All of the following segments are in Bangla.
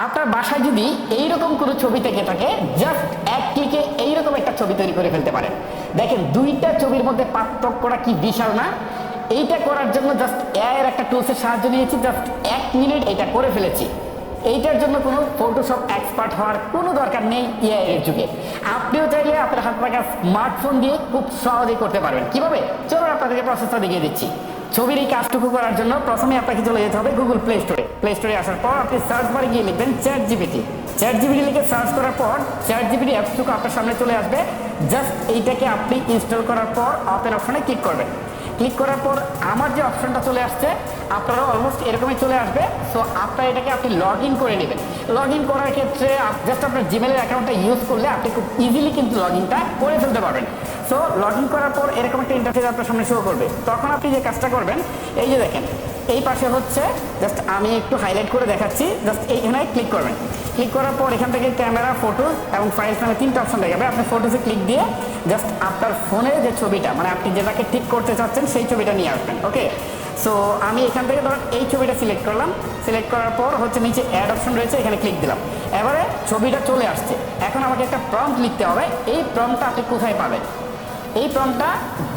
আপনার বাসায় যদি এইরকম কোনো ছবি থেকে থাকে, জাস্ট এক ক্লিকে এইরকম একটা ছবি তৈরি করে ফেলতে পারেন। দেখেন দুইটা ছবির মধ্যে পার্থক্যটা কি বিশাল না? এইটা করার জন্য জাস্ট এর একটা টুলসের সাহায্য নিয়েছি, জাস্ট 1 মিনিট এটা করে ফেলেছি। এইটার জন্য কোনো ফটোশপ এক্সপার্ট হওয়ার কোনো দরকার নেই এআই এর যুগে। আপনিও চাইলে আপনার হাতে থাকা স্মার্টফোন দিয়ে খুব সহজেই করতে পারবেন। কিভাবে? চলুন আপনাদেরকে প্রসেসটা দেখিয়ে দিচ্ছি। ছবির এই কাজটুকু করার জন্য প্রথমে আপনাকে চলে যেতে হবে গুগল প্লে স্টোরে। প্লে স্টোরে আসার পর আপনি সার্চ বারে গিয়ে লিখবেন চ্যাট জিপিটি। চ্যাট জিপিটি লিখে সার্চ করার পর চ্যাট জিপিটি অ্যাপসটুকু আপনার সামনে চলে আসবে। জাস্ট এইটাকে আপনি ইনস্টল করার পর ওপেন অপশনে ক্লিক করবেন। ক্লিক করার পর আমার যে অপশনটা চলে আসছে, আপনারও অলমোস্ট এরকমই চলে আসবে। সো আপনার এটাকে আপনি লগ ইন করে নেবেন। লগ ইন করার ক্ষেত্রে জাস্ট আপনার জিমেলের অ্যাকাউন্টটা ইউজ করলে আপনি খুব ইজিলি কিন্তু লগ ইনটা করে ফেলতে পারবেন। সো লগ ইন করার পর এরকম একটা ইন্টারফেস আপনার সামনে শো করবে। তখন আপনি যে কাজটা করবেন, এই যে দেখেন এই পাশে হচ্ছে, জাস্ট আমি একটু হাইলাইট করে দেখাচ্ছি, জাস্ট এইখানে ক্লিক করবেন। ক্লিক করার পর এখান থেকে ক্যামেরা, ফটোজ এবং ফাইলস নামে 3টা অপশন দেখাবে। আপনি ফটোসে ক্লিক দিয়ে জাস্ট আপনার ফোনে যে ছবিটা, মানে আপনি যেটাকে ঠিক করতে চাচ্ছেন সেই ছবিটা নিয়ে আসবেন। ওকে, সো আমি এখান থেকে ধরুন এই ছবিটা সিলেক্ট করলাম। সিলেক্ট করার পর হচ্ছে নিচে অ্যাড অপশন রয়েছে, এখানে ক্লিক দিলাম। এবারে ছবিটা চলে আসছে। এখন আমাকে একটা প্রম্পট লিখতে হবে। এই প্রম্পটটা আপনি কোথায় পাবেন? এই প্রম্পটটা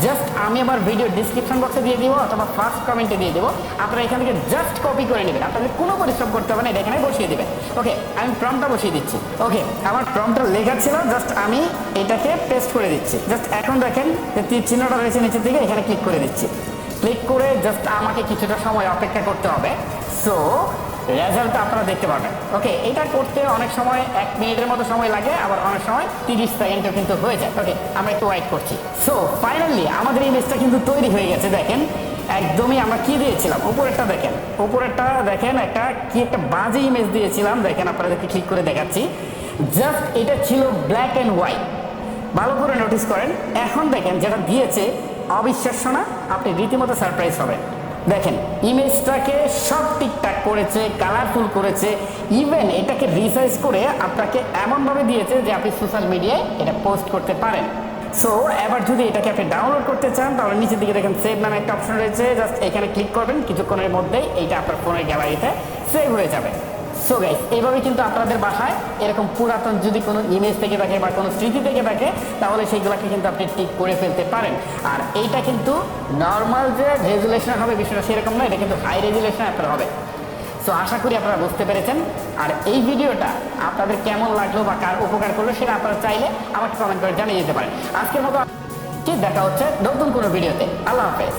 জাস্ট আমি আমার ভিডিও ডিসক্রিপশন বক্সে দিয়ে দিব অথবা ফার্স্ট কমেন্টে দিয়ে দেবো। আপনারা এখান থেকে জাস্ট কপি করে নেবেন, আপনাদের কোনো পরিশ্রম করতে হবে না, এটা এখানে বসিয়ে দেবেন। ওকে, আমি প্রম্পটটা বসিয়ে দিচ্ছি। ওকে, আমার প্রম্পটটা লেখা ছিল, জাস্ট আমি এটাকে পেস্ট করে দিচ্ছি। জাস্ট এখন দেখেন যে তীর চিহ্নটা রয়েছে নিচের দিকে, এখানে ক্লিক করে দিচ্ছি। ক্লিক করে জাস্ট আমাকে কিছুটা সময় অপেক্ষা করতে হবে। সো রেজাল্টটা আপনারা দেখতে পাবেন। ওকে, এটা করতে অনেক সময় 1 মিনিটের মতো সময় লাগে, আবার অনেক সময় 30 সেকেন্ডও কিন্তু হয়ে যায়। ওকে, আমরা একটু ওয়েট করছি। সো ফাইনালি আমাদের ইমেজটা কিন্তু তৈরি হয়ে গেছে। দেখেন একদমই আমরা কি দিয়েছিলাম, উপরেরটা দেখেন, উপরেরটা দেখেন একটা কি একটা বাজে ইমেজ দিয়েছিলাম। দেখেন আপনাদেরকে ক্লিক করে দেখাচ্ছি। জাস্ট এটা ছিল ব্ল্যাক অ্যান্ড হোয়াইট। ভালো করে নোটিস করেন। এখন দেখেন যেটা দিয়েছে, অবিশ্বাস্য না? আপনি রীতিমতো সারপ্রাইজ হবেন। দেখেন ইমেজটাকে সব ঠিকঠাক করেছে, কালারফুল করেছে, ইভেন এটাকে রিসাইজ করে আপনাকে এমনভাবে দিয়েছে যে আপনি সোশ্যাল মিডিয়ায় এটা পোস্ট করতে পারেন। সো এবার যদি এটাকে আপনি ডাউনলোড করতে চান, তাহলে নিচের দিকে দেখেন সেভ নামে একটা অপশন রয়েছে, জাস্ট এখানে ক্লিক করবেন। কিছুক্ষণের মধ্যেই এইটা আপনার ফোনের গ্যালারিতে সেভ হয়ে যাবে। সো গাইস, এইভাবে কিন্তু আপনাদের বাসায় এরকম পুরাতন যদি কোনো ইমেজ থেকে থাকে বা কোনো স্মৃতি থেকে থাকে, তাহলে সেইগুলোকে কিন্তু আপনি ঠিক করে ফেলতে পারেন। আর এইটা কিন্তু নর্মাল যে রেজুলেশন হবে বিষয়টা সেরকম নয়, এটা কিন্তু হাই রেজুলেশন আপনার হবে। সো আশা করি আপনারা বুঝতে পেরেছেন। আর এই ভিডিওটা আপনাদের কেমন লাগলো বা কার উপকার করলো সেটা আপনারা চাইলে আমাকে কমেন্ট করে জানিয়ে দিতে পারেন। আজকের মতো দেখা হচ্ছে নতুন কোনো ভিডিওতে। আল্লাহ হাফেজ।